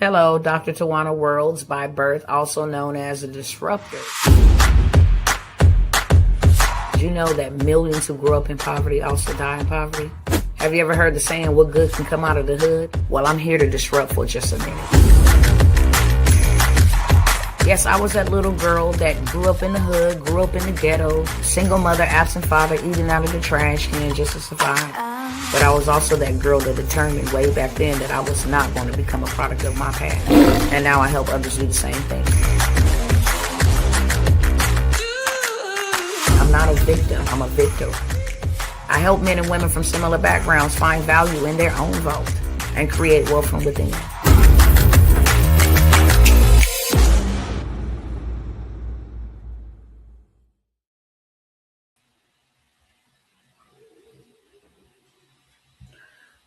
Hello, Dr. Tawana Worlds by birth, also known as a disruptor. Did you know that millions who grew up in poverty also die in poverty? Have you ever heard the saying, what good can come out of the hood? Well, I'm here to disrupt for just a minute. Yes, I was that little girl that grew up in the hood, grew up in the ghetto, single mother, absent father, eating out of the trash can just to survive. But I was also that girl that determined way back then that I was not going to become a product of my past. And now I help others do the same thing. I'm not a victim, I'm a victor. I help men and women from similar backgrounds find value in their own vote and create wealth from within.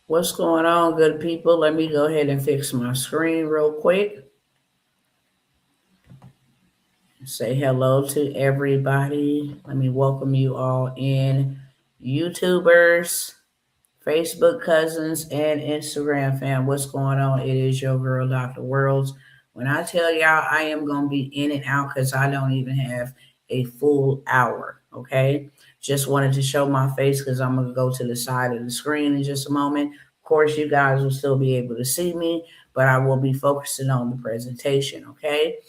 What's going on, good people? Let me go ahead and fix my screen real quick. Say hello to everybody. Let me welcome you all in. YouTubers, Facebook cousins, and Instagram fam. What's going on? It is your girl, Dr. Worlds. When I tell y'all I am going to be in and out because I don't even have a full hour, okay? Just wanted to show my face because I'm going to go to the side of the screen in just a moment. Of course, you guys will still be able to see me, but I will be focusing on the presentation, okay?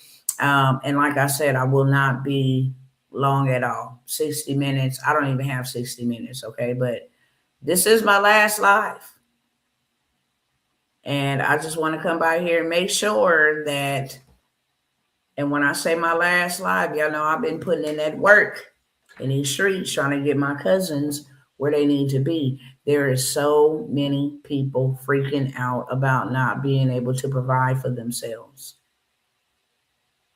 And like I said, I will not be long at all. 60 minutes. I don't even have 60 minutes, okay? But this is my last live. And I just want to come by here and make sure that, and when I say my last live, y'all know I've been putting in that work in these streets trying to get my cousins where they need to be. There is so many people freaking out about not being able to provide for themselves.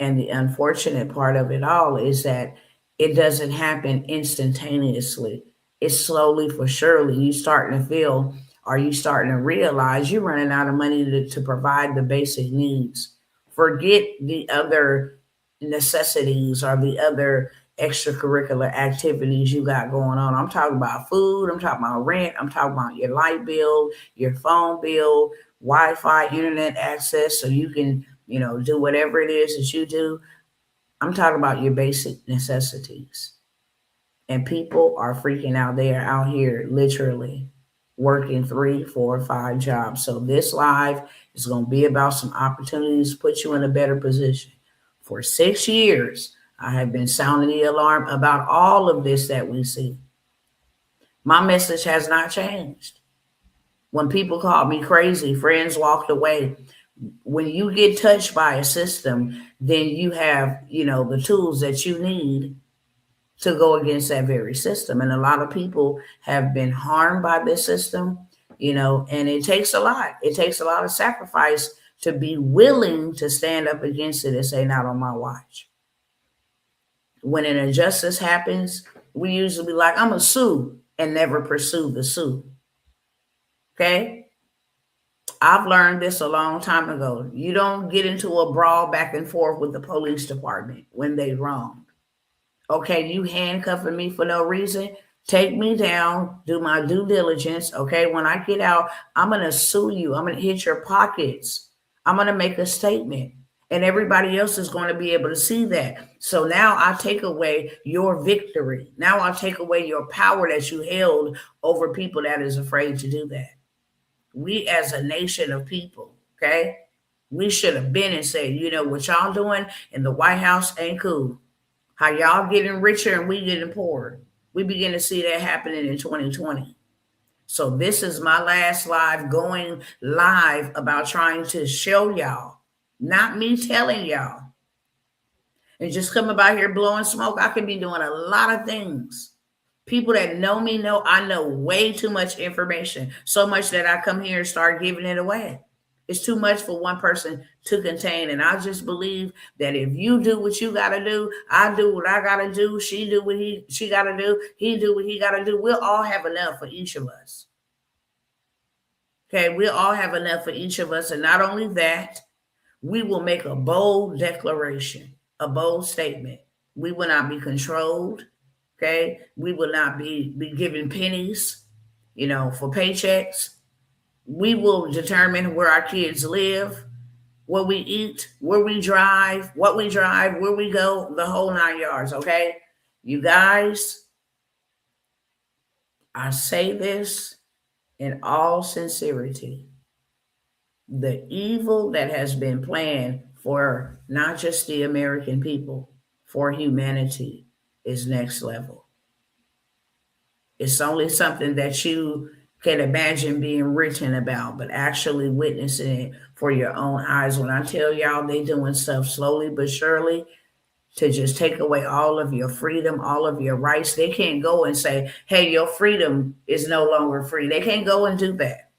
And the unfortunate part of it all is that it doesn't happen instantaneously. It's slowly for surely. You starting to feel, or you starting to realize you're running out of money to provide the basic needs. Forget the other necessities or the other extracurricular activities you got going on. I'm talking about food. I'm talking about rent. I'm talking about your light bill, your phone bill, Wi-Fi, internet access, so you can, do whatever it is that you do. I'm talking about your basic necessities. And people are freaking out. They are out here literally working 3, 4, 5 jobs. So this live is going to be about some opportunities to put you in a better position. For 6 years, I have been sounding the alarm about all of this that we see. My message has not changed. When people called me crazy, friends walked away. When you get touched by a system, then you have, the tools that you need to go against that very system. And a lot of people have been harmed by this system, and it takes a lot. It takes a lot of sacrifice to be willing to stand up against it and say, not on my watch. When an injustice happens, we usually be like, I'm going to sue and never pursue the suit. Okay? I've learned this a long time ago. You don't get into a brawl back and forth with the police department when they wrong. Okay, you handcuffing me for no reason. Take me down, do my due diligence. Okay, when I get out, I'm going to sue you. I'm going to hit your pockets. I'm going to make a statement. And everybody else is going to be able to see that. So now I take away your victory. Now I take away your power that you held over people that is afraid to do that. We as a nation of people, okay, we should have been and said, what y'all doing in the White House ain't cool. How y'all getting richer and we getting poorer. We begin to see that happening in 2020. So this is my last live going live about trying to show y'all, not me telling y'all. And just coming by here blowing smoke, I could be doing a lot of things. People that know me know I know way too much information, so much that I come here and start giving it away. It's too much for one person to contain. And I just believe that if you do what you got to do, I do what I got to do, she do what she got to do, he do what he got to do, we'll all have enough for each of us. Okay, we'll all have enough for each of us. And not only that, we will make a bold declaration, a bold statement. We will not be controlled. Okay, we will not be given pennies, for paychecks. We will determine where our kids live. what we eat, where we drive, what we drive, where we go, the whole 9 yards, okay? You guys, I say this in all sincerity. The evil that has been planned for not just the American people, for humanity is next level. It's only something that you can imagine being written about, but actually witnessing it for your own eyes. When I tell y'all they doing stuff slowly but surely to just take away all of your freedom, all of your rights, they can't go and say, hey, your freedom is no longer free. They can't go and do that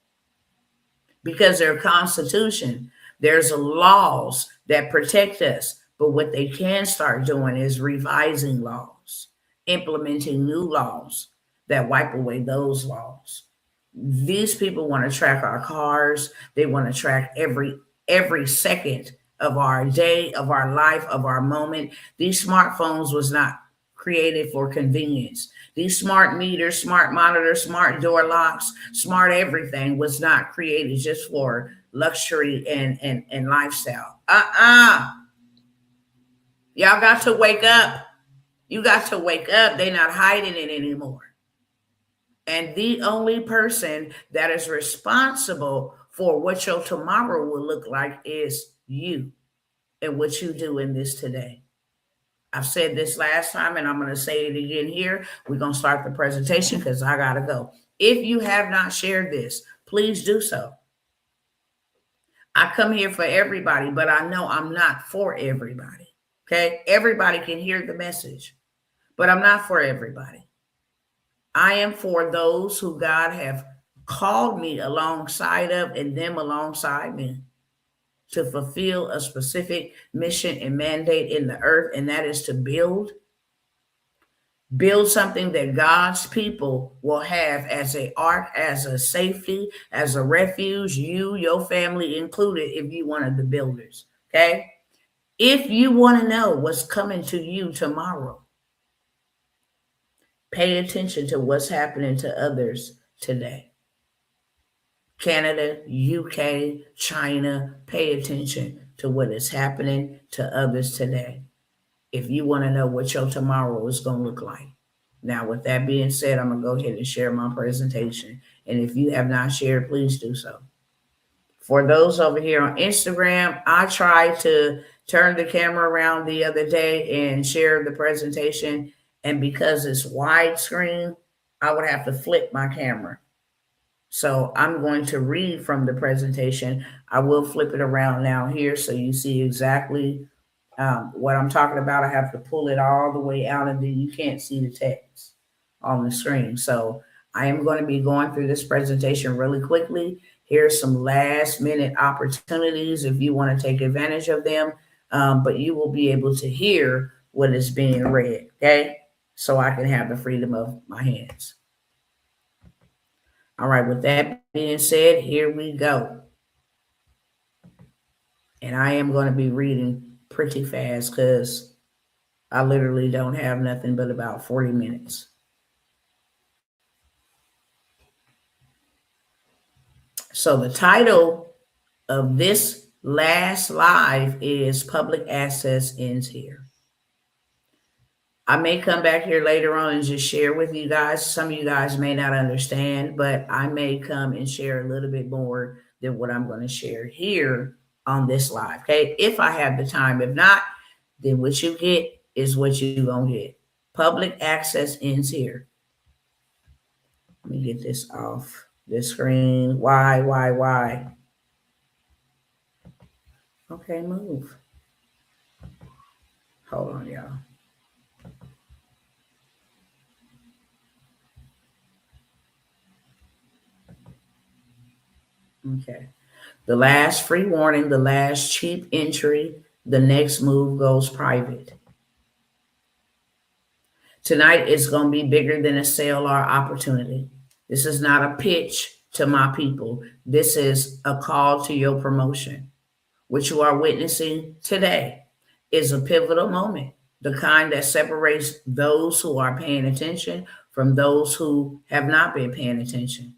because their constitution, there's laws that protect us. But what they can start doing is revising laws, implementing new laws that wipe away those laws. These people want to track our cars. They want to track every second of our day, of our life, of our moment. These smartphones was not created for convenience. These smart meters, smart monitors, smart door locks, smart everything was not created just for luxury and lifestyle. Y'all got to wake up. You got to wake up. They're not hiding it anymore. And the only person that is responsible for what your tomorrow will look like is you and what you do in this today. I've said this last time and I'm going to say it again here. We're going to start the presentation because I got to go. If you have not shared this, please do so. I come here for everybody, but I know I'm not for everybody. Okay? Everybody can hear the message, but I'm not for everybody. I am for those who God have called me alongside of and them alongside me to fulfill a specific mission and mandate in the earth, and that is to build something that God's people will have as a ark, as a safety, as a refuge, you, your family included, if you one of the builders. Okay? If you want to know what's coming to you tomorrow, pay attention to what's happening to others today. Canada, UK, China, pay attention to what is happening to others today if you want to know what your tomorrow is going to look like. Now, with that being said, I'm going to go ahead and share my presentation. And if you have not shared, please do so. For those over here on Instagram, I tried to turn the camera around the other day and share the presentation. And because it's widescreen, I would have to flip my camera. So I'm going to read from the presentation. I will flip it around now here so you see exactly what I'm talking about. I have to pull it all the way out and then you can't see the text on the screen. So I am going to be going through this presentation really quickly. Here's some last minute opportunities if you want to take advantage of them, but you will be able to hear what is being read, okay? So I can have the freedom of my hands. All right, with that being said, here we go. And I am going to be reading pretty fast because I literally don't have nothing but about 40 minutes. So the title of this last live is Public Access Ends Here. I may come back here later on and just share with you guys. Some of you guys may not understand, but I may come and share a little bit more than what I'm going to share here on this live. Okay. If I have the time, if not, then what you get is what you're going to get. Public access ends here. Let me get this off the screen. Why? Okay, move. Hold on, y'all. Okay. The last free warning, the last cheap entry, the next move goes private. Tonight is going to be bigger than a sale or opportunity. This is not a pitch to my people. This is a call to your promotion. What you are witnessing today is a pivotal moment, the kind that separates those who are paying attention from those who have not been paying attention.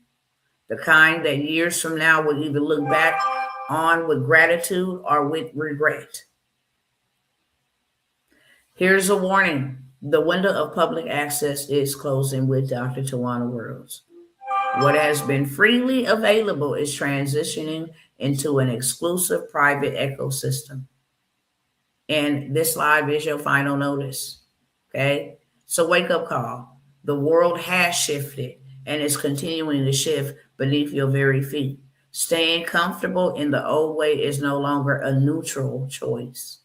The kind that years from now will either look back on with gratitude or with regret. Here's a warning. The window of public access is closing with Dr. Tawana Worlds. What has been freely available is transitioning into an exclusive private ecosystem. And this live is your final notice. Okay? So wake up call. The world has shifted and is continuing to shift beneath your very feet. Staying comfortable in the old way is no longer a neutral choice.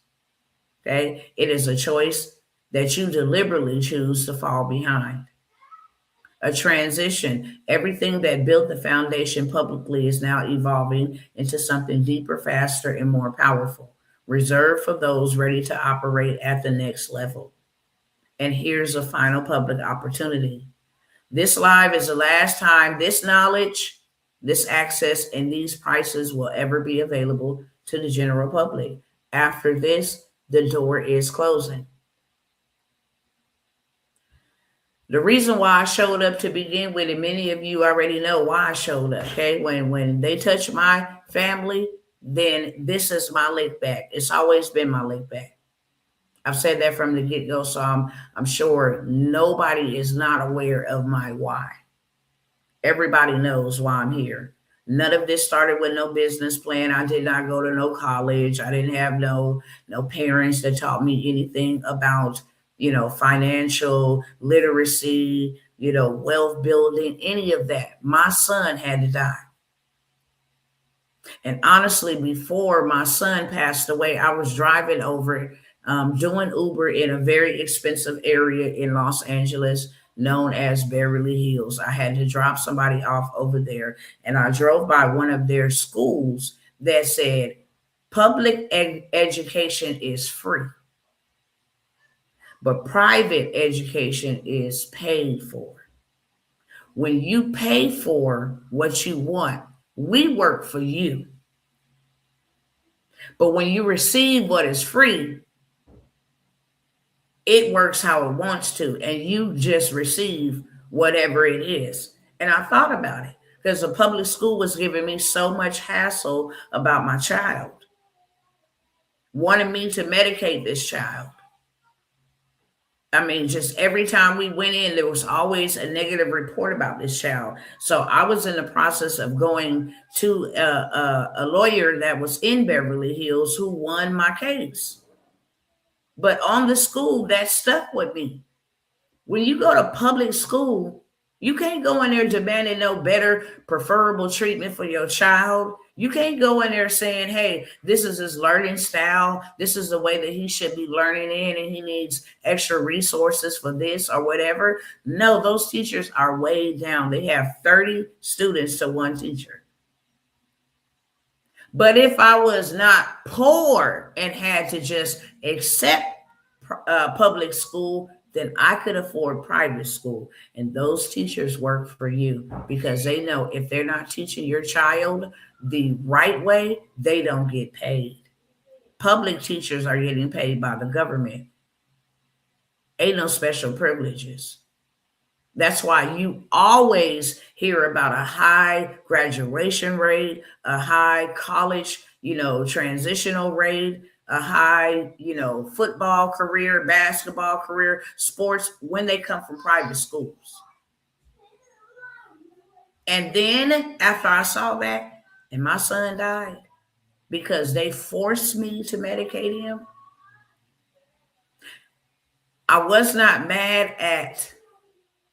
Okay? It is a choice that you deliberately choose to fall behind. A transition. Everything that built the foundation publicly is now evolving into something deeper, faster, and more powerful, reserved for those ready to operate at the next level. And here's a final public opportunity. This live is the last time this knowledge, this access, and these prices will ever be available to the general public. After this, the door is closing. The reason why I showed up to begin with, and many of you already know why I showed up. Okay, when they touch my family, then this is my lick back. It's always been my lick back. I've said that from the get go, so I'm sure nobody is not aware of my why. Everybody knows why I'm here. None of this started with no business plan. I did not go to no college. I didn't have no parents that taught me anything about, financial literacy, wealth building, any of that. My son had to die. And honestly, before my son passed away, I was driving over, doing Uber in a very expensive area in Los Angeles known as Beverly Hills. I had to drop somebody off over there, and I drove by one of their schools that said, public education is free, but private education is paid for. When you pay for what you want, we work for you. But when you receive what is free, it works how it wants to, and you just receive whatever it is. And I thought about it because the public school was giving me so much hassle about my child, wanted me to medicate this child. I mean, just every time we went in, there was always a negative report about this child. So I was in the process of going to a lawyer that was in Beverly Hills who won my case. But on the school, that stuck with me. When you go to public school, you can't go in there demanding no better preferable treatment for your child. You can't go in there saying, hey, this is his learning style. This is the way that he should be learning in, and he needs extra resources for this or whatever. No, those teachers are way down. They have 30 students to one teacher. But if I was not poor and had to just accept public school, then I could afford private school. And those teachers work for you because they know if they're not teaching your child the right way, they don't get paid. Public teachers are getting paid by the government. Ain't no special privileges. That's why you always hear about a high graduation rate, a high college, transitional rate, a high, football career, basketball career, sports when they come from private schools. And then after I saw that, and my son died because they forced me to medicate him, I was not mad at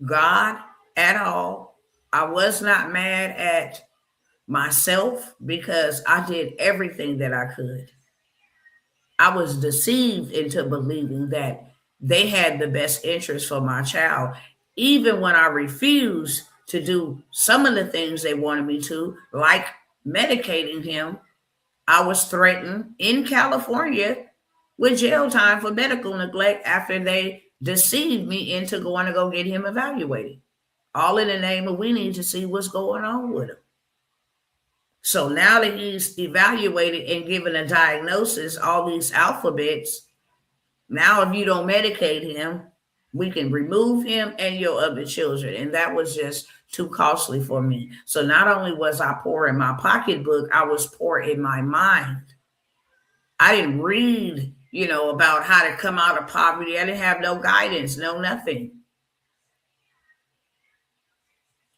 God at all. I was not mad at myself because I did everything that I could. I was deceived into believing that they had the best interest for my child, even when I refused to do some of the things they wanted me to, like medicating him. I was threatened in California with jail time for medical neglect after they deceived me into going to go get him evaluated. All in the name of we need to see what's going on with him. So now that he's evaluated and given a diagnosis, all these alphabets, now if you don't medicate him, We can remove him and your other children. And that was just too costly for me. So not only was I poor in my pocketbook, I was poor in my mind. I didn't read, about how to come out of poverty. I didn't have no guidance, no nothing.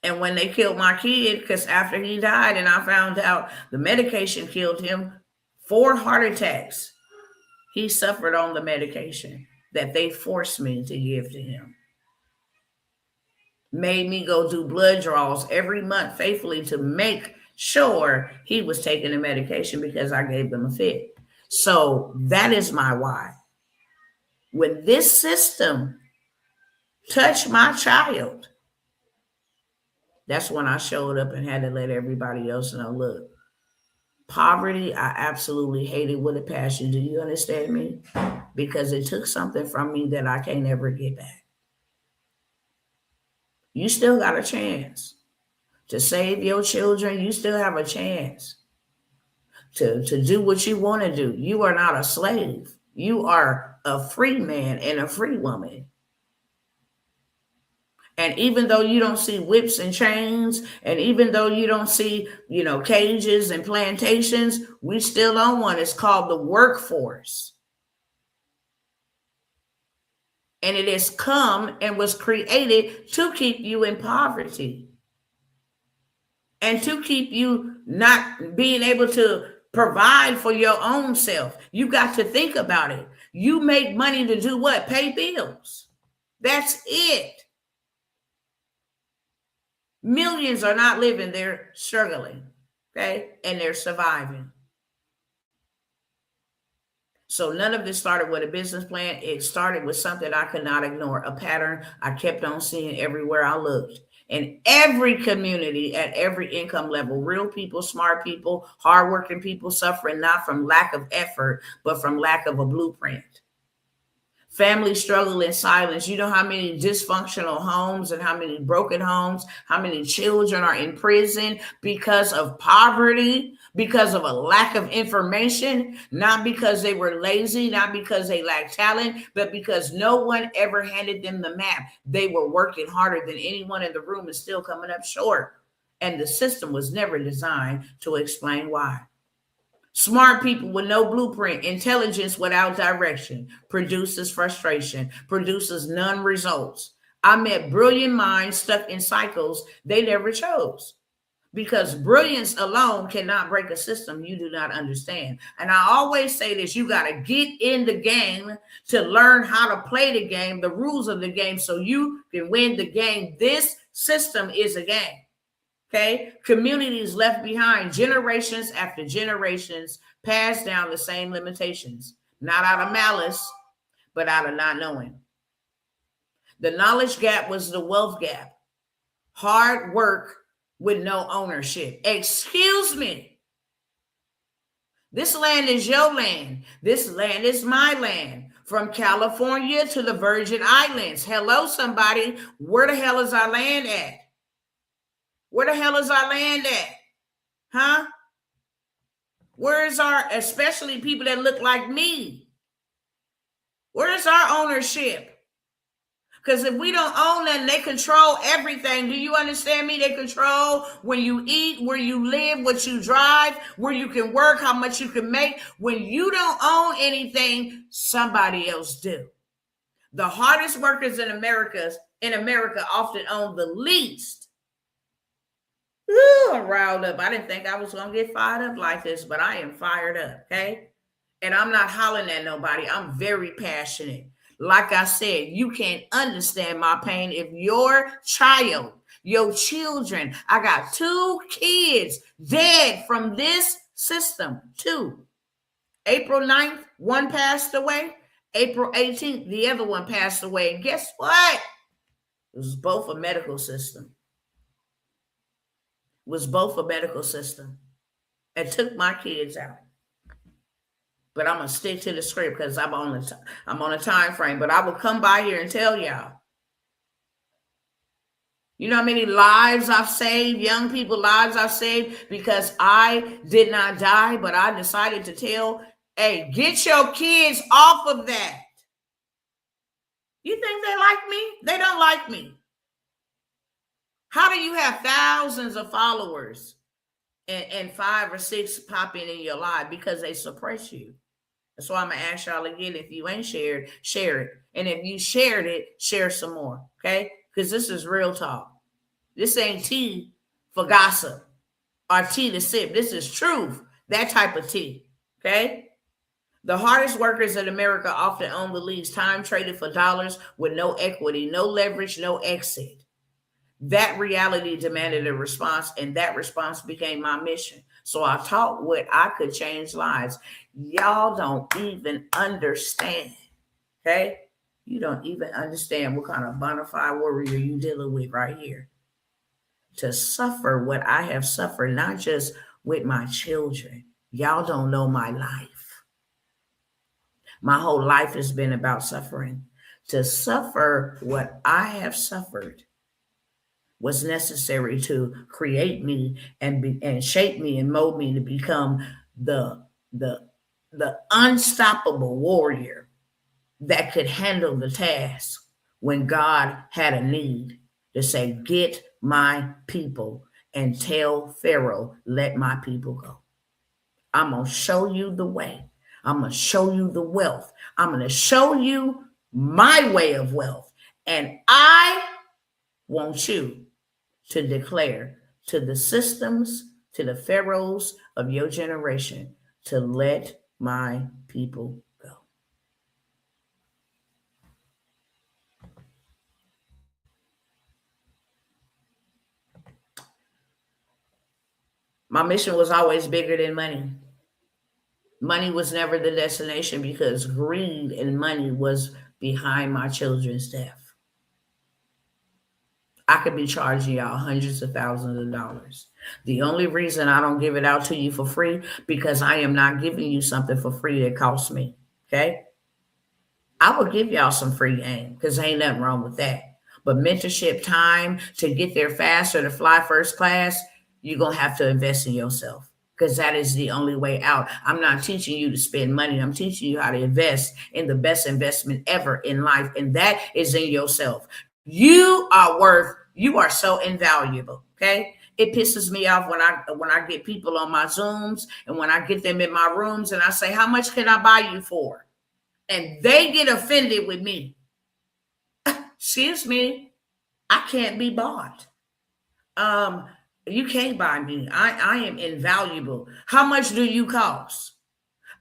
And when they killed my kid, because after he died and I found out the medication killed him, 4 heart attacks, he suffered on the medication that they forced me to give to him. Made me go do blood draws every month faithfully to make sure he was taking the medication because I gave them a fit. So that is my why. When this system touched my child, that's when I showed up and had to let everybody else know, look, poverty, I absolutely hate it with a passion. Do you understand me? Because it took something from me that I can't ever get back. You still got a chance to save your children. You still have a chance to do what you want to do. You are not a slave. You are a free man and a free woman. And even though you don't see whips and chains, and even though you don't see, cages and plantations, we still on one. It's called the workforce. And it has come and was created to keep you in poverty and to keep you not being able to provide for your own self. You got to think about it. You make money to do what? Pay bills. That's it. Millions are not living, they're struggling, okay? And they're surviving. So none of this started with a business plan. It started with something I could not ignore, a pattern I kept on seeing everywhere I looked. In every community, at every income level, real people, smart people, hardworking people suffering not from lack of effort, but from lack of a blueprint. Families struggle in silence. You know how many dysfunctional homes and how many broken homes, how many children are in prison because of poverty, because of a lack of information, not because they were lazy, not because they lacked talent, but because no one ever handed them the map. They were working harder than anyone in the room and still coming up short. And the system was never designed to explain why. Smart people with no blueprint, intelligence without direction, produces frustration, produces none results. I met brilliant minds stuck in cycles they never chose, because brilliance alone cannot break a system you do not understand. And I always say this, you got to get in the game to learn how to play the game, the rules of the game, so you can win the game. This system is a game. Okay, communities left behind, generations after generations passed down the same limitations, not out of malice, but out of not knowing. The knowledge gap was the wealth gap. Hard work with no ownership. Excuse me. This land is your land. This land is my land. From California to the Virgin Islands. Hello, somebody. Where the hell is our land at? Where the hell is our land at? Huh? Where is our, especially people that look like me? Where is our ownership? Because if we don't own them, they control everything. Do you understand me? They control when you eat, where you live, what you drive, where you can work, how much you can make. When you don't own anything, somebody else do. The hardest workers in America often own the least. Ooh, I'm riled up. I didn't think I was going to get fired up like this, but I am fired up, okay? And I'm not hollering at nobody. I'm very passionate. Like I said, you can't understand my pain if your child, your children, I got 2 kids dead from this system, 2. April 9th, one passed away. April 18th, the other one passed away. And guess what? It was both a medical system. Was both a medical system and took my kids out. But I'm gonna stick to the script because I'm on a time frame. But I will come by here and tell y'all. You know how many lives I've saved, young people lives I've saved because I did not die, but I decided to tell, hey, get your kids off of that. You think they like me? They don't like me. How do you have thousands of followers and 5 or 6 popping in your life? Because they suppress you. So I'm gonna ask y'all again, if you ain't shared, share it. And if you shared it, share some more. Okay? Because this is real talk. This ain't tea for gossip or tea to sip. This is truth. That type of tea. Okay? The hardest workers in America often own the least, time traded for dollars with no equity, no leverage, no exit. That reality demanded a response, and that response became my mission. So I taught what I could change lives. Y'all don't even understand. Okay? You don't even understand what kind of bona fide warrior you dealing with right here. To suffer what I have suffered, not just with my children. Y'all don't know my life. My whole life has been about suffering. To suffer what I have suffered was necessary to create me and shape me and mold me to become the the the unstoppable warrior that could handle the task when God had a need to say, get my people, and tell Pharaoh, let my people go. I'm going to show you the way. I'm going to show you the wealth. I'm going to show you my way of wealth. And I want you to declare to the systems, to the pharaohs of your generation, to let my people go. My mission was always bigger than money. Money was never the destination because greed and money was behind my children's death. I could be charging y'all hundreds of thousands of dollars. The only reason I don't give it out to you for free, because I am not giving you something for free that costs me. Okay? I will give y'all some free game because ain't nothing wrong with that. But mentorship time to get there faster, to fly first class, you're going to have to invest in yourself because that is the only way out. I'm not teaching you to spend money. I'm teaching you how to invest in the best investment ever in life, and that is in yourself. You are so invaluable. Okay. It pisses me off when I get people on my Zooms and when I get them in my rooms and I say, how much can I buy you for? And they get offended with me. Excuse me, I can't be bought. Um, you can't buy me. I am invaluable. How much do you cost?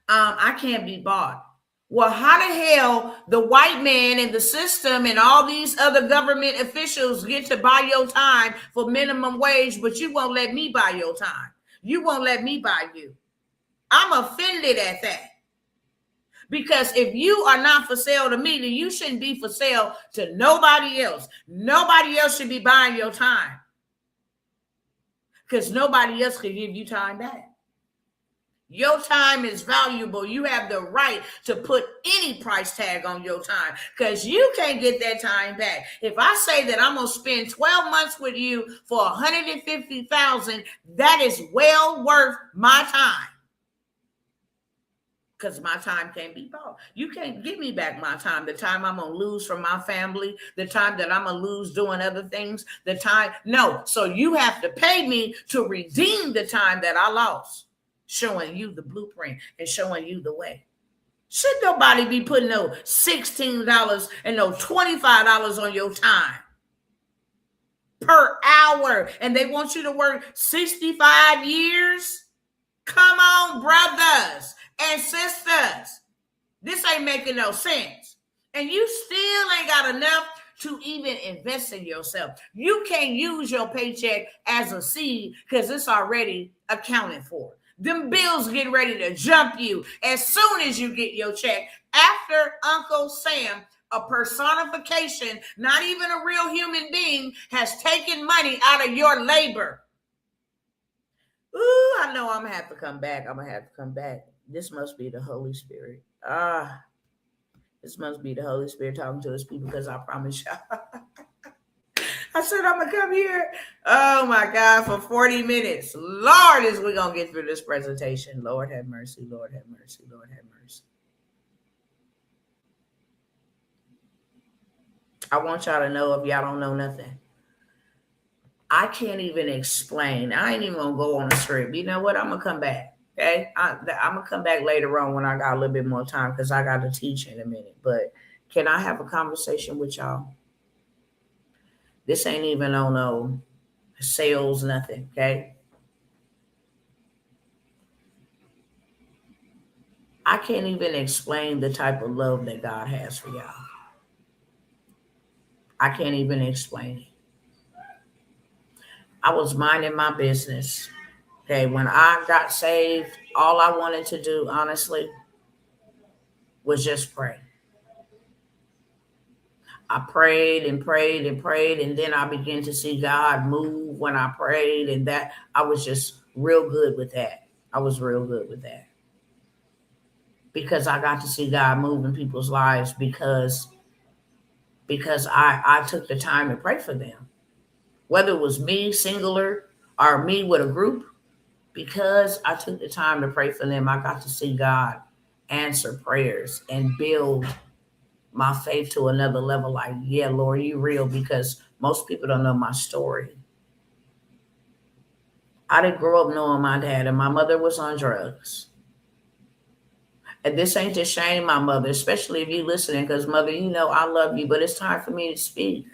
I can't be bought. Well, how the hell the white man and the system and all these other government officials get to buy your time for minimum wage, but you won't let me buy your time? You won't let me buy you. I'm offended at that. Because if you are not for sale to me, then you shouldn't be for sale to nobody else. Nobody else should be buying your time. Because nobody else can give you time back. Your time is valuable. You have the right to put any price tag on your time because you can't get that time back. If I say that I'm going to spend 12 months with you for $150,000, that is well worth my time. Because my time can't be bought. You can't give me back my time. The time I'm going to lose from my family, the time that I'm going to lose doing other things, the time. No. So you have to pay me to redeem the time that I lost, showing you the blueprint and showing you the way. Should nobody be putting no $16 and no $25 on your time per hour, and they want you to work 65 years? Come on, brothers and sisters. This ain't making no sense. And you still ain't got enough to even invest in yourself. You can't use your paycheck as a seed because it's already accounted for. Them bills get ready to jump you as soon as you get your check. After Uncle Sam, a personification, not even a real human being, has taken money out of your labor. Ooh, I know I'm going to have to come back. I'm going to have to come back. This must be the Holy Spirit. This must be the Holy Spirit talking to his people because I promise y'all. I said I'm going to come here. Oh, my God, for 40 minutes. Lord, is we going to get through this presentation. Lord, have mercy. Lord, have mercy. Lord, have mercy. I want y'all to know, if y'all don't know nothing, I can't even explain. I ain't even gonna go on the script. You know what? I'm gonna come back. Okay, I'm gonna come back later on when I got a little bit more time, because I got to teach in a minute. But can I have a conversation with y'all? This ain't even on no sales, nothing. Okay, I can't even explain the type of love that God has for y'all. I can't even explain it. I was minding my business. Okay, when I got saved, all I wanted to do, honestly, was just pray. I prayed and prayed and prayed, and then I began to see God move when I prayed, and that I was just real good with that. I was real good with that because I got to see God move in people's lives because I took the time to pray for them, whether it was me singular or me with a group. Because I took the time to pray for them, I got to see God answer prayers and build my faith to another level. Like, yeah, Lord, you real, because most people don't know my story. I didn't grow up knowing my dad, and my mother was on drugs. And this ain't to shame my mother, especially if you listening, because mother, you know I love you, but it's time for me to speak.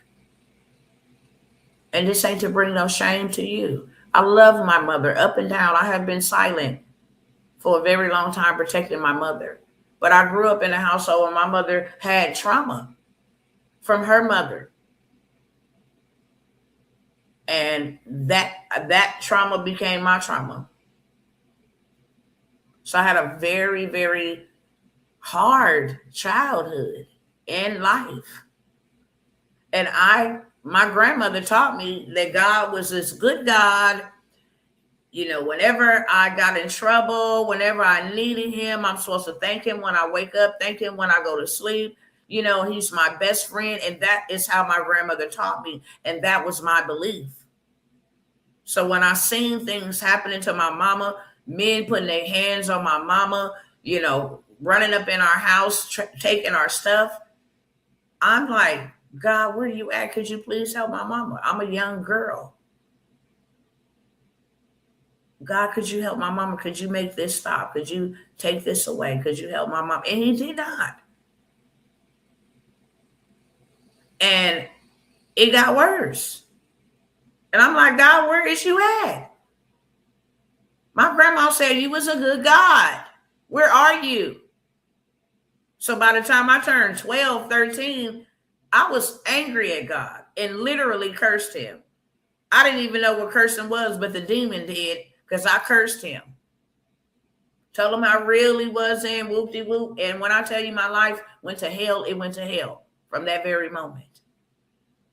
And this ain't to bring no shame to you. I love my mother up and down. I have been silent for a very long time protecting my mother. But I grew up in a household where my mother had trauma from her mother. And that trauma became my trauma. So I had a very, very hard childhood in life. And my grandmother taught me that God was this good God. You know, whenever I got in trouble, whenever I needed him, I'm supposed to thank him when I wake up, thank him when I go to sleep. You know, he's my best friend. And that is how my grandmother taught me. And that was my belief. So when I seen things happening to my mama, men putting their hands on my mama, you know, running up in our house, taking our stuff, I'm like, God, where you at? Could you please help my mama? I'm a young girl. God, could you help my mama? Could you make this stop? Could you take this away? Could you help my mom? And he did not. And it got worse. And I'm like, God, where is you at? My grandma said you was a good God. Where are you? So by the time I turned 12, 13, I was angry at God and literally cursed him. I didn't even know what cursing was, but the demon did, because I cursed him. Told him how real he was in, whoop-de-whoop. And when I tell you my life went to hell, it went to hell from that very moment.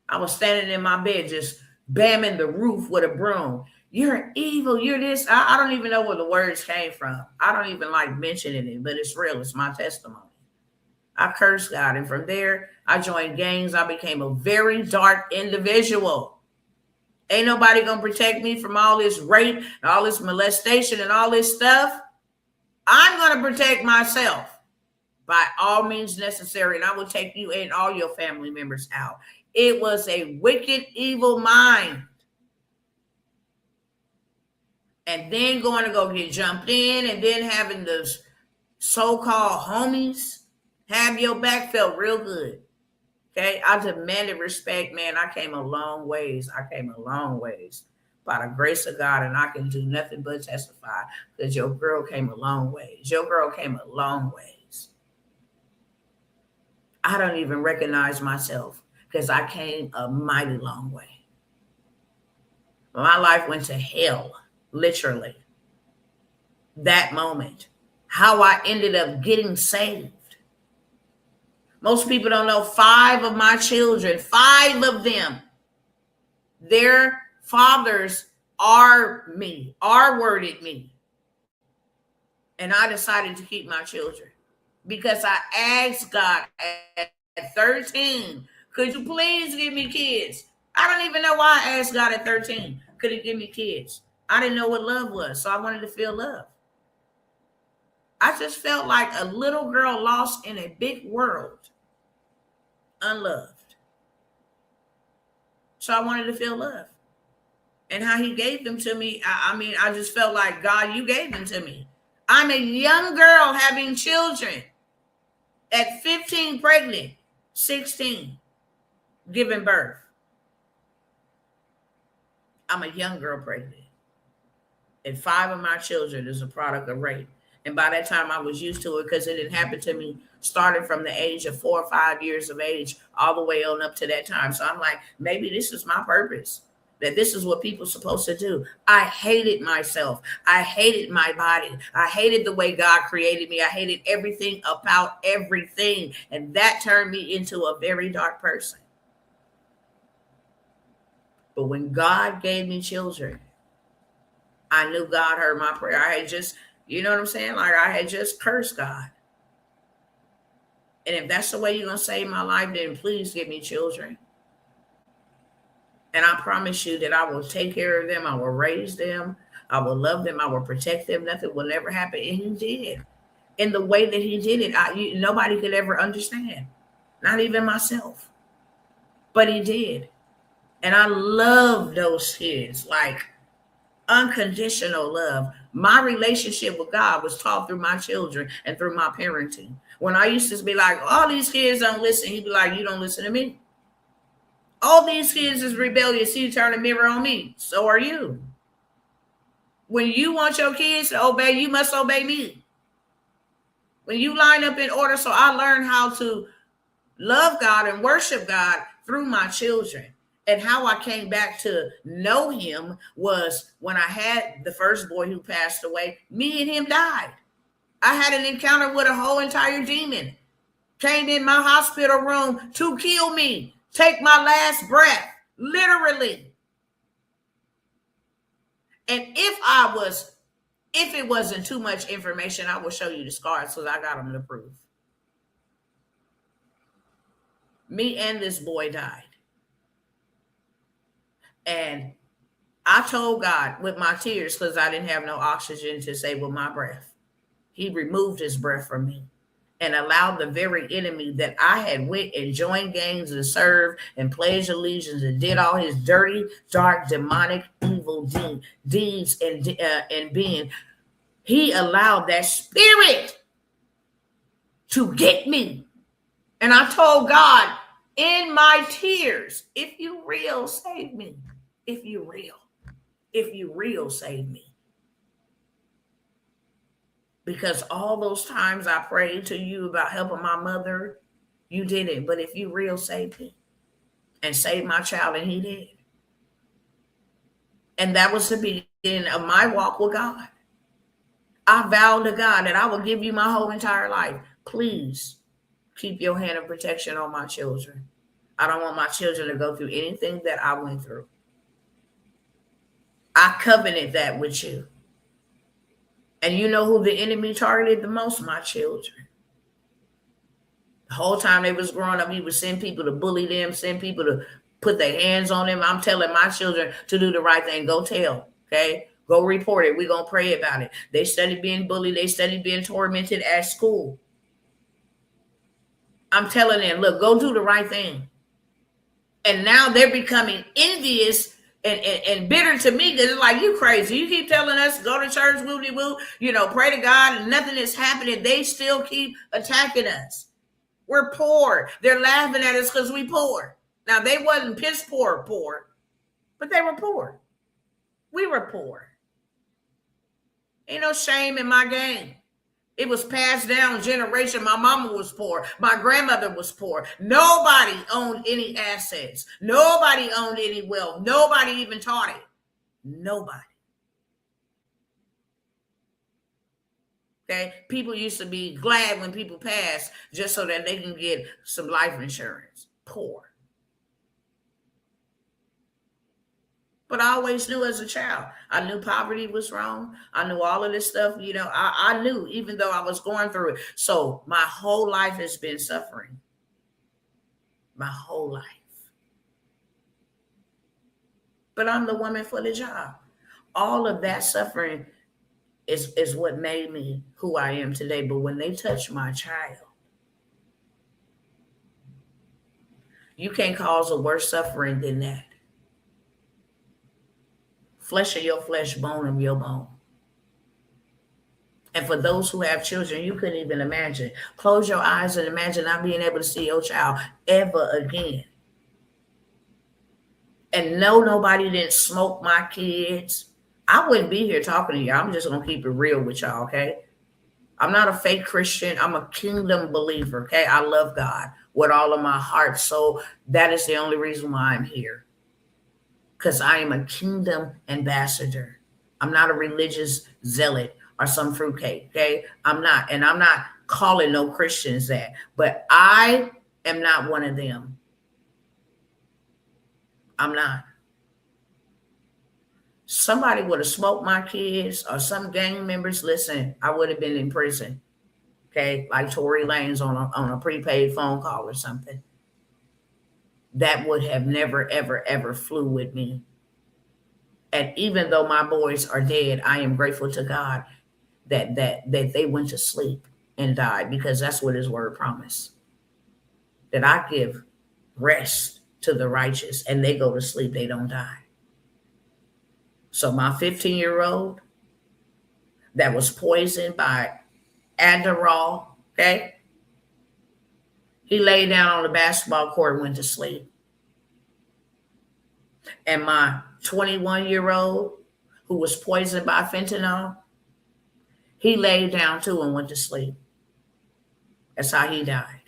I was standing in my bed just bamming the roof with a broom. You're evil. You're this. I don't even know where the words came from. I don't even like mentioning it, but it's real. It's my testimony. I cursed God. And from there, I joined gangs. I became a very dark individual. Ain't nobody going to protect me from all this rape and all this molestation and all this stuff. I'm going to protect myself by all means necessary. And I will take you and all your family members out. It was a wicked, evil mind. And then going to go get jumped in, and then having those so-called homies have your back felt real good. Okay, I demanded respect, man. I came a long ways. By the grace of God, and I can do nothing but testify because your girl came a long ways. Your girl came a long ways. I don't even recognize myself because I came a mighty long way. My life went to hell, literally. That moment, how I ended up getting saved. Most people don't know 5 of my children, 5 of them, their fathers R-worded me. And I decided to keep my children because I asked God at 13, could you please give me kids? I don't even know why I asked God at 13, could he give me kids? I didn't know what love was, so I wanted to feel love. I just felt like a little girl lost in a big world, unloved. So I wanted to feel love. And how he gave them to me, I mean, I just felt like, God, you gave them to me. I'm a young girl having children at 15, pregnant, 16, giving birth. I'm a young girl pregnant. And 5 of my children is a product of rape. And by that time, I was used to it because it had happened to me starting from the age of 4 or 5 years of age, all the way on up to that time. So I'm like, maybe this is my purpose, that this is what people are supposed to do. I hated myself. I hated my body. I hated the way God created me. I hated everything about everything. And that turned me into a very dark person. But when God gave me children, I knew God heard my prayer. I had just, you know what I'm saying? Like, I had just cursed God. And if that's the way you're going to save my life, then please give me children. And I promise you that I will take care of them. I will raise them. I will love them. I will protect them. Nothing will ever happen. And he did. In the way that he did it, nobody could ever understand. Not even myself. But he did. And I love those kids. Like, unconditional love. My relationship with God was taught through my children and through my parenting. When I used to be like, all these kids don't listen, he'd be like, you don't listen to me. All these kids is rebellious. You turn a mirror on me. So are you. When you want your kids to obey, you must obey me. When you line up in order, so I learned how to love God and worship God through my children. And how I came back to know him was when I had the first boy who passed away. Me and him died. I had an encounter with a whole entire demon. Came in my hospital room to kill me. Take my last breath. Literally. And if it wasn't too much information, I will show you the scars because I got them to prove. Me and this boy died. And I told God with my tears, because I didn't have no oxygen to save with my breath. He removed his breath from me and allowed the very enemy that I had went and joined gangs and served and pledged allegiance and did all his dirty, dark, demonic, evil deeds and being. He allowed that spirit to get me. And I told God in my tears, if you real, save me. If you real, save me. Because all those times I prayed to you about helping my mother, you did it. But if you real, save me. And save my child, and he did. And that was the beginning of my walk with God. I vowed to God that I will give you my whole entire life. Please keep your hand of protection on my children. I don't want my children to go through anything that I went through. I covenanted that with you. And you know who the enemy targeted the most? My children. The whole time they was growing up, he would send people to bully them, send people to put their hands on them. I'm telling my children to do the right thing. Go tell, okay? Go report it. We're going to pray about it. They studied being bullied. They studied being tormented at school. I'm telling them, look, go do the right thing. And now they're becoming envious and bitter to me because it's like, you crazy. You keep telling us go to church, woo-de-woo, pray to God, and nothing is happening. They still keep attacking us. We're poor. They're laughing at us because we poor. Now, they wasn't piss poor, but they were poor. We were poor. Ain't no shame in my game. It was passed down generation. My mama was poor. My grandmother was poor. Nobody owned any assets. Nobody owned any wealth. Nobody even taught it. Nobody. Okay? People used to be glad when people passed just so that they can get some life insurance. Poor. But I always knew as a child, I knew poverty was wrong. I knew all of this stuff, I knew even though I was going through it. So my whole life has been suffering. My whole life. But I'm the woman for the job. All of that suffering is what made me who I am today. But when they touch my child, you can't cause a worse suffering than that. Flesh of your flesh, bone of your bone. And for those who have children, you couldn't even imagine. Close your eyes and imagine not being able to see your child ever again. And no, nobody didn't smoke my kids. I wouldn't be here talking to y'all. I'm just going to keep it real with y'all, okay? I'm not a fake Christian. I'm a kingdom believer, okay? I love God with all of my heart. So that is the only reason why I'm here. Because I am a kingdom ambassador. I'm not a religious zealot or some fruitcake, okay? I'm not. And I'm not calling no Christians that. But I am not one of them. I'm not. Somebody would have smoked my kids or some gang members. Listen, I would have been in prison. Okay, like Tory Lanez on a prepaid phone call or something. That would have never, ever, ever flew with me. And even though my boys are dead, I am grateful to God that they went to sleep and died, because that's what his word promised. That I give rest to the righteous and they go to sleep, they don't die. So my 15-year-old that was poisoned by Adderall, okay? He laid down on the basketball court and went to sleep. And my 21-year-old who was poisoned by fentanyl, he laid down too and went to sleep. That's how he died.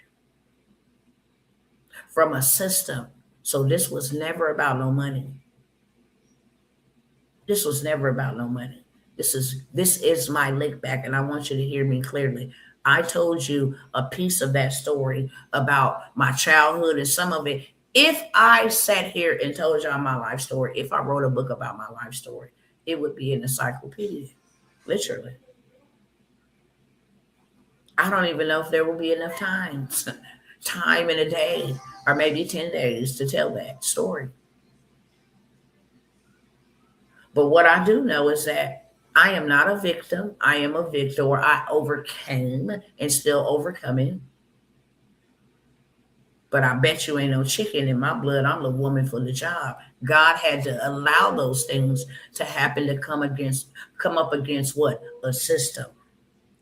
From a system. So this was never about no money. This was never about no money. This is my lick back, and I want you to hear me clearly. I told you a piece of that story about my childhood and some of it. If I sat here and told y'all my life story, if I wrote a book about my life story, it would be an encyclopedia, literally. I don't even know if there will be enough time in a day or maybe 10 days to tell that story. But what I do know is that I am not a victim. I am a victor. I overcame and still overcoming. But I bet you ain't no chicken in my blood. I'm the woman for the job. God had to allow those things to happen to come up against what? A system.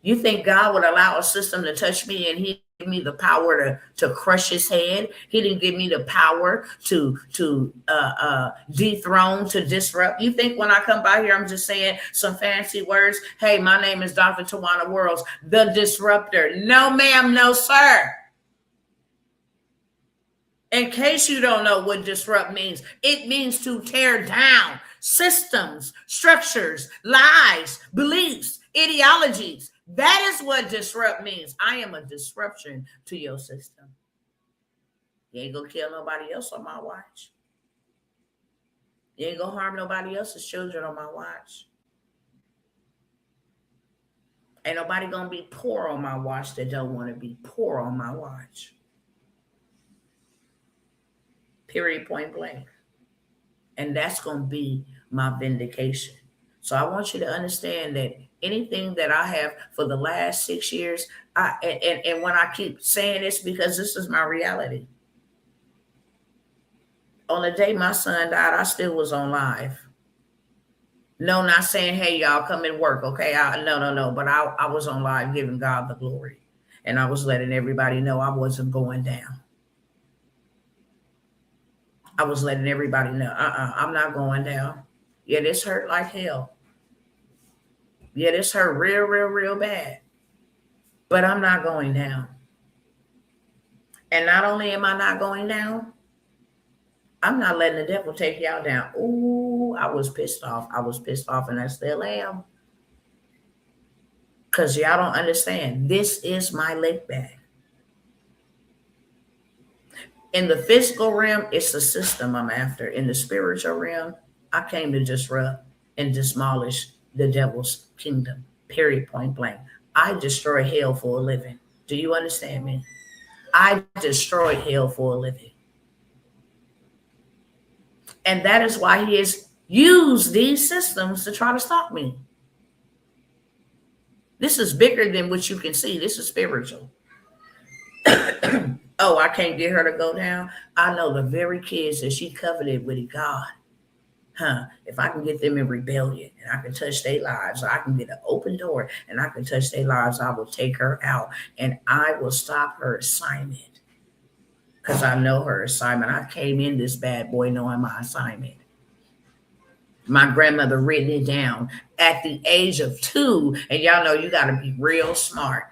You think God would allow a system to touch me and he give me the power to crush his head? He didn't give me the power to dethrone, to disrupt. You think when I come by here, I'm just saying some fancy words? Hey, my name is Dr. Tawana Worlds, the disruptor. No, ma'am, no, sir. In case you don't know what disrupt means, it means to tear down systems, structures, lies, beliefs, ideologies. That is what disrupt means. I am a disruption to your system. You ain't gonna kill nobody else on my watch. You ain't gonna harm nobody else's children on my watch. Ain't nobody gonna be poor on my watch that don't want to be poor on my watch. Period, point blank. And that's gonna be my vindication. So I want you to understand that anything that I have for the last 6 years, and when I keep saying this, because this is my reality. On the day my son died, I still was on live. No, not saying, hey, y'all come and work, okay? No. But I was on live giving God the glory. And I was letting everybody know I wasn't going down. I was letting everybody know, I'm not going down. Yeah, this hurt like hell. Yeah, this hurt real bad. But I'm not going down. And not only am I not going down, I'm not letting the devil take y'all down. Ooh, I was pissed off. And I still am. Because y'all don't understand. This is my lick back. In the physical realm, it's the system I'm after. In the spiritual realm, I came to disrupt and demolish the devil's kingdom. Period, point blank. I destroy hell for a living. Do you understand me? I destroy hell for a living. And that is why he has used these systems to try to stop me. This is bigger than what you can see. This is spiritual. Oh, I can't get her to go down. I know the very kids that she coveted with God. If I can get them in rebellion and I can touch their lives, or I can get an open door and I can touch their lives, I will take her out and I will stop her assignment because I know her assignment. I came in this bad boy knowing my assignment. My grandmother written it down at the age of 2, and y'all know you got to be real smart.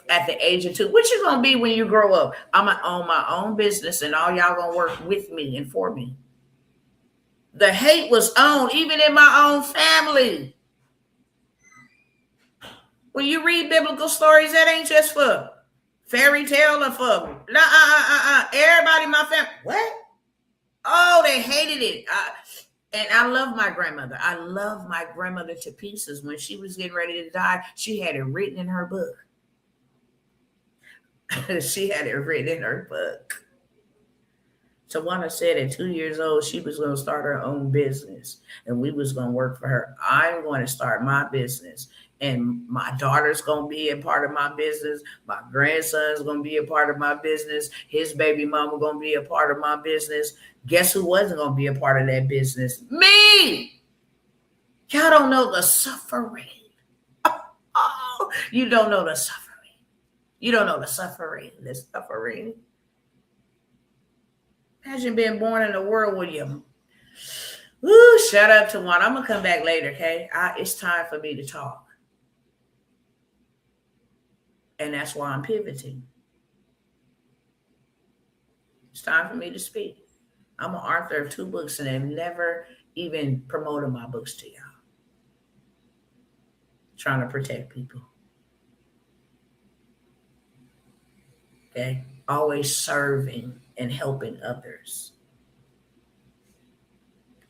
At the age of 2, what you gonna be when you grow up? I'm gonna own my own business, and all y'all gonna work with me and for me. The hate was on, even in my own family. When you read biblical stories, that ain't just for fairy tale or for everybody in my family. What? Oh, they hated it. And I love my grandmother. I love my grandmother to pieces. When she was getting ready to die, she had it written in her book. She had it written in her book. Tawana said at 2 years old, she was going to start her own business and we was going to work for her. I'm going to start my business and my daughter's going to be a part of my business. My grandson's going to be a part of my business. His baby mama going to be a part of my business. Guess who wasn't going to be a part of that business? Me! Y'all don't know the suffering. Oh, you don't know the suffering. You don't know the suffering. The suffering. Imagine being born in a world where you, shut up to one. I'm going to come back later, okay? It's time for me to talk. And that's why I'm pivoting. It's time for me to speak. I'm an author of 2 books and I've never even promoted my books to y'all. Trying to protect people. Okay? Always serving and helping others.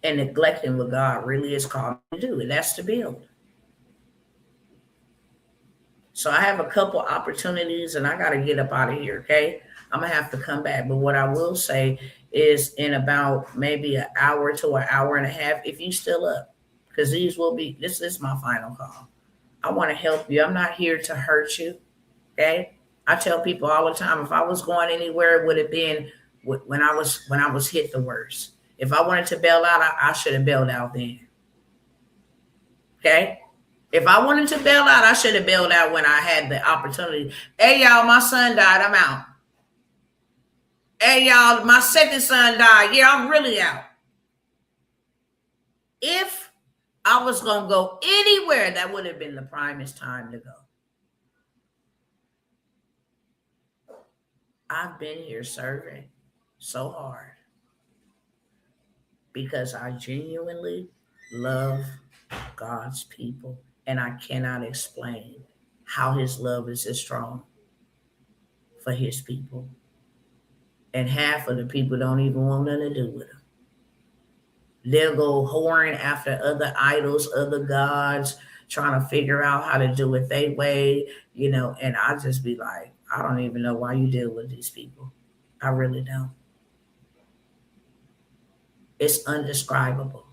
And neglecting what God really is called to do, and that's to build. So I have a couple opportunities and I got to get up out of here, okay? I'm going to have to come back. But what I will say is in about maybe an hour to an hour and a half, if you still up, because this is my final call. I want to help you. I'm not here to hurt you, okay? I tell people all the time, if I was going anywhere, it would have been when I was hit the worst. If I wanted to bail out, I should have bailed out then. Okay? If I wanted to bail out, I should have bailed out when I had the opportunity. Hey, y'all, my son died. I'm out. Hey, y'all, my second son died. Yeah, I'm really out. If I was going to go anywhere, that would have been the primest time to go. I've been here serving so hard because I genuinely love God's people, and I cannot explain how his love is as strong for his people. And half of the people don't even want nothing to do with him. They'll go whoring after other idols, other gods, trying to figure out how to do it their way, and I just be like, I don't even know why you deal with these people. I really don't. It's undescribable.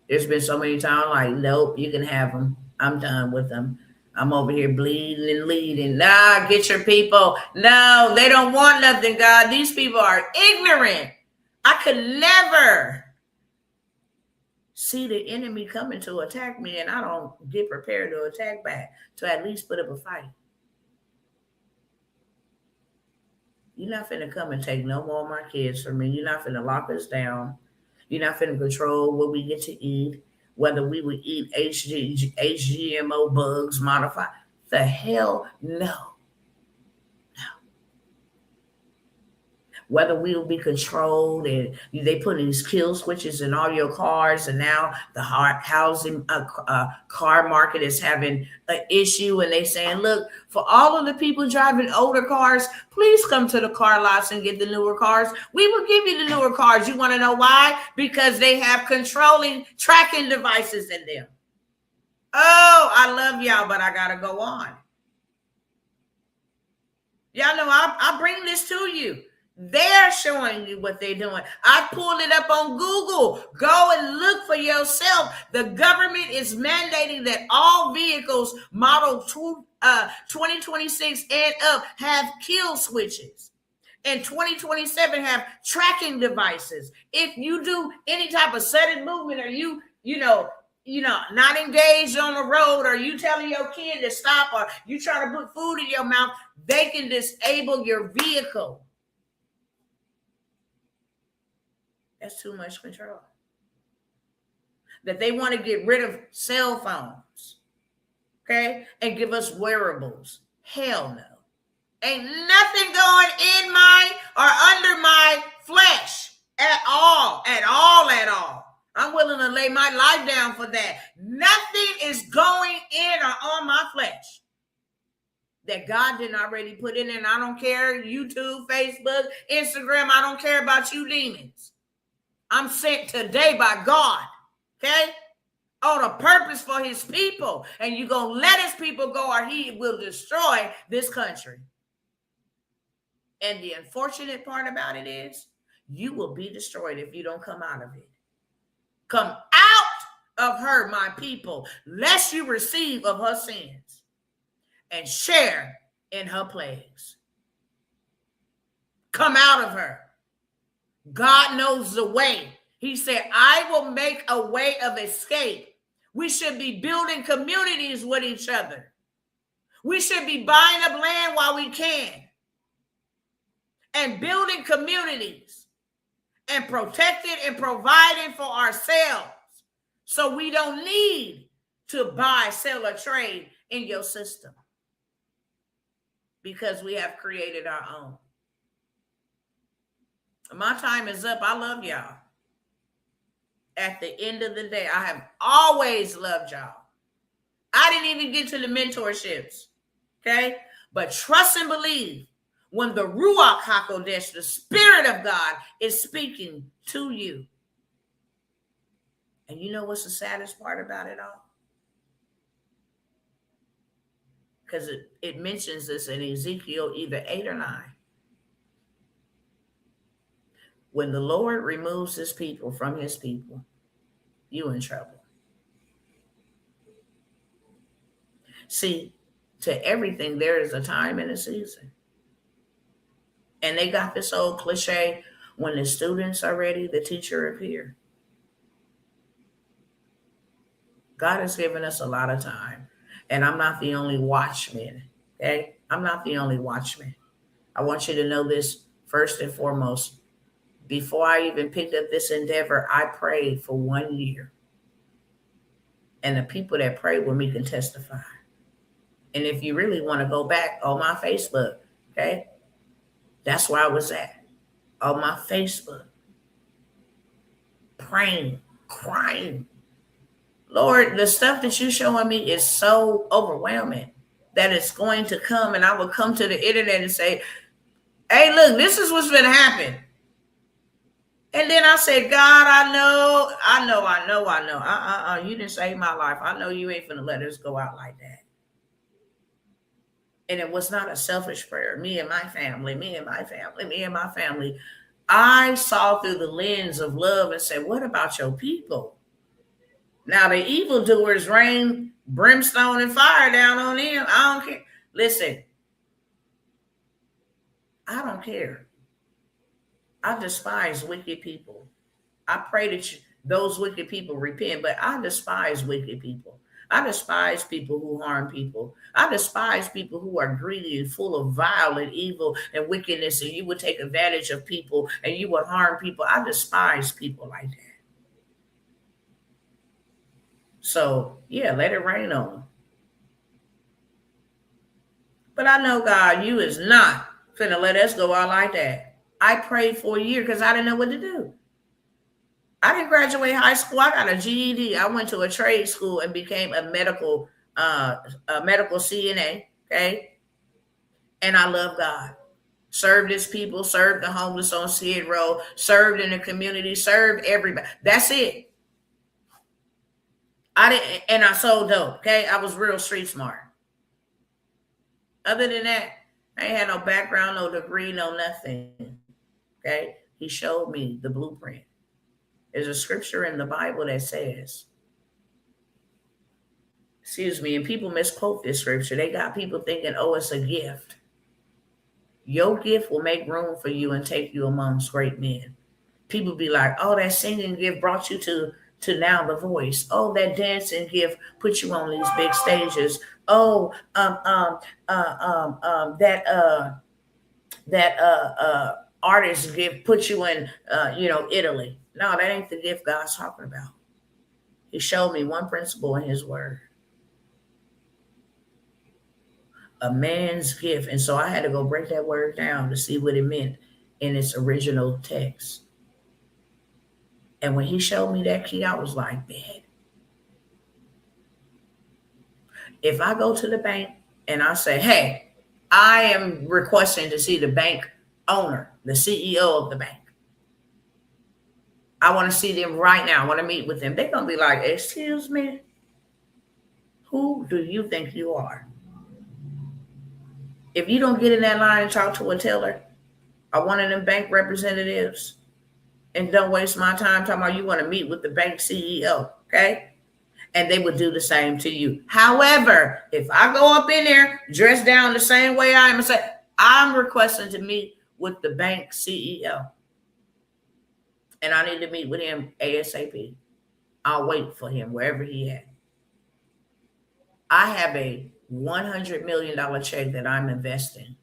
There's been so many times like, nope, you can have them. I'm done with them. I'm over here bleeding and leading. Nah, get your people. No, they don't want nothing, God. These people are ignorant. I could never see the enemy coming to attack me, and I don't get prepared to attack back, to at least put up a fight. You're not finna come and take no more of my kids from me. You're not finna lock us down. You're not finna control what we get to eat, whether we would eat HGMO bugs, modified. The hell no. Whether we will be controlled and they put these kill switches in all your cars, and now the housing car market is having an issue, and they saying, look, for all of the people driving older cars, please come to the car lots and get the newer cars. We will give you the newer cars. You want to know why? Because they have controlling tracking devices in them. Oh, I love y'all, but I gotta go on. Y'all know I bring this to you. They're showing you what they're doing. I pulled it up on Google. Go and look for yourself. The government is mandating that all vehicles model 2026 and up have kill switches. in 2027 have tracking devices. If you do any type of sudden movement, or you not engaged on the road, or you telling your kid to stop, or you trying to put food in your mouth, they can disable your vehicle. That's too much control. That they want to get rid of cell phones, okay, and give us wearables. Hell no. Ain't nothing going in my or under my flesh at all. I'm willing to lay my life down for that. Nothing is going in or on my flesh that God didn't already put in. And I don't care, YouTube, Facebook, Instagram, I don't care about you demons. I'm sent today by God, okay, on a purpose for his people. And you're going to let his people go, or he will destroy this country. And the unfortunate part about it is, you will be destroyed if you don't come out of it. Come out of her, my people, lest you receive of her sins, and share in her plagues. Come out of her. God knows the way. He said, I will make a way of escape. We should be building communities with each other. We should be buying up land while we can, and building communities, and protecting and providing for ourselves, so we don't need to buy, sell, or trade in your system, because we have created our own. My time is up. I love y'all. At the end of the day, I have always loved y'all. I didn't even get to the mentorships, okay? But trust and believe, when the Ruach HaKodesh, the Spirit of God, is speaking to you. And you know what's the saddest part about it all? Because it mentions this in Ezekiel either 8 or 9. When the Lord removes his people from his people, you in trouble. See, to everything, there is a time and a season. And they got this old cliche, when the students are ready, the teacher appears. God has given us a lot of time. And I'm not the only watchman, okay? I'm not the only watchman. I want you to know this first and foremost. Before I even picked up this endeavor, I prayed for 1 year. And the people that prayed with me can testify. And if you really want to go back on my Facebook, okay? That's where I was at, on my Facebook, praying, crying. Lord, the stuff that you're showing me is so overwhelming that it's going to come, and I will come to the internet and say, hey, look, this is what's going to happen. And then I said, God, I know. You didn't save my life. I know you ain't finna let us go out like that. And it was not a selfish prayer. Me and my family. I saw through the lens of love and said, what about your people? Now the evildoers rain brimstone and fire down on them. I don't care. Listen, I don't care. I despise wicked people. I pray that those wicked people repent, but I despise wicked people. I despise people who harm people. I despise people who are greedy and full of vile and evil and wickedness, and you would take advantage of people and you would harm people. I despise people like that. So, yeah, let it rain on them. But I know, God, you is not finna let us go out like that. I prayed for a year because I didn't know what to do. I didn't graduate high school. I got a GED. I went to a trade school and became a medical CNA, okay? And I love God. Served his people, served the homeless on Skid Row, served in the community, served everybody. That's it. I sold dope, okay? I was real street smart. Other than that, I ain't had no background, no degree, no nothing, okay? He showed me the blueprint. There's a scripture in the Bible that says, and people misquote this scripture. They got people thinking, oh, it's a gift. Your gift will make room for you and take you amongst great men. People be like, oh, that singing gift brought you to now the voice. Oh, that dancing gift put you on these big stages. Oh, that artist gift put you in Italy. No, that ain't the gift God's talking about. He showed me one principle in his word. A man's gift. And so I had to go break that word down to see what it meant in its original text. And when he showed me that key, I was like, man, if I go to the bank and I say, hey, I am requesting to see the bank owner, the CEO of the bank. I want to see them right now. I want to meet with them. They're going to be like, excuse me, who do you think you are? If you don't get in that line and talk to a teller or one of them bank representatives and don't waste my time talking about you want to meet with the bank CEO, okay? And they would do the same to you. However, if I go up in there dressed down the same way I am and say, I'm requesting to meet with the bank CEO and I need to meet with him ASAP, I'll wait for him wherever he at. I have a $100 million check that I'm investing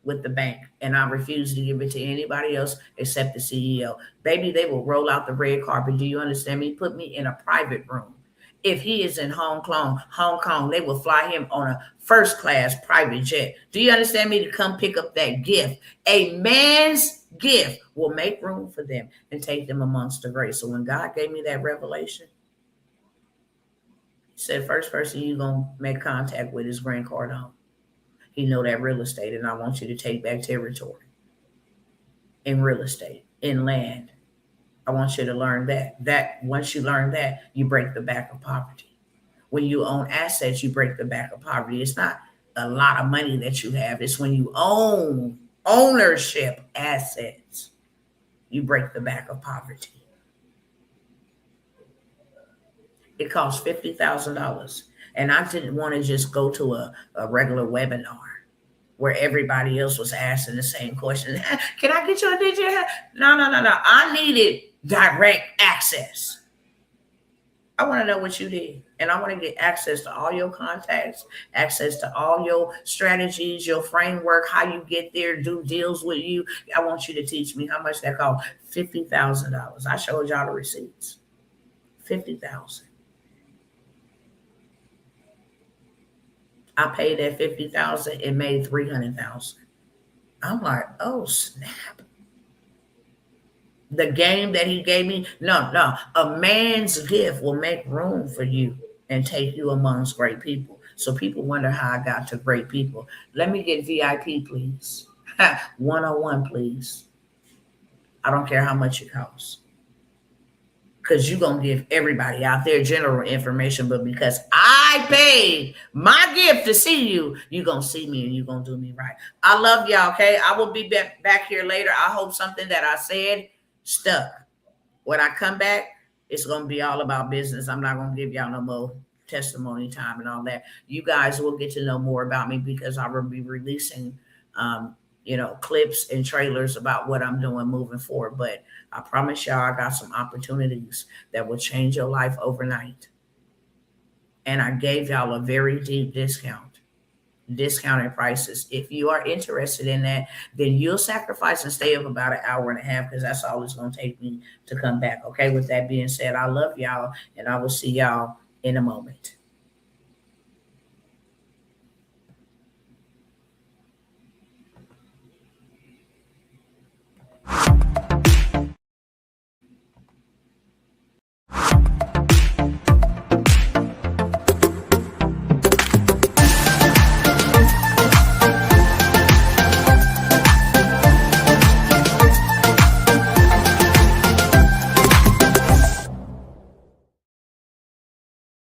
with the bank, and I refuse to give it to anybody else except the CEO. Baby, they will roll out the red carpet. Do you understand me? Put me in a private room. If he is in Hong Kong, they will fly him on a first class private jet. Do you understand me? To come pick up that gift. A man's gift will make room for them and take them amongst the great. So when God gave me that revelation, he said, first person you're going to make contact with is Grant Cardone. He know that real estate, and I want you to take back territory in real estate, in land. I want you to learn that once you learn that, you break the back of poverty. When you own assets, you break the back of poverty. It's not a lot of money that you have. It's when you own ownership assets, you break the back of poverty. It costs $50,000. And I didn't want to just go to a regular webinar where everybody else was asking the same question. Can I get your digit? No. I needed direct access. I want to know what you did. And I want to get access to all your contacts, access to all your strategies, your framework, how you get there, do deals with you. I want you to teach me how much that cost. $50,000. I showed y'all the receipts. $50,000. I paid that $50,000 and made $300,000. I'm like, oh snap. The game that he gave me, no. A man's gift will make room for you and take you amongst great people. So people wonder how I got to great people. Let me get VIP, please. 101, please. I don't care how much it costs. Because you're going to give everybody out there general information, but because I paid my gift to see you, you're going to see me and you're going to do me right. I love y'all, okay? I will be back here later. I hope something that I said stuck. When I come back, it's going to be all about business. I'm not going to give y'all no more testimony time and all that. You guys will get to know more about me because I will be releasing clips and trailers about what I'm doing moving forward. But I promise y'all, I got some opportunities that will change your life overnight. And I gave y'all a very deep discounted prices. If you are interested in that, then you'll sacrifice and stay up about an hour and a half because that's all it's going to take me to come back. Okay. With that being said, I love y'all and I will see y'all in a moment.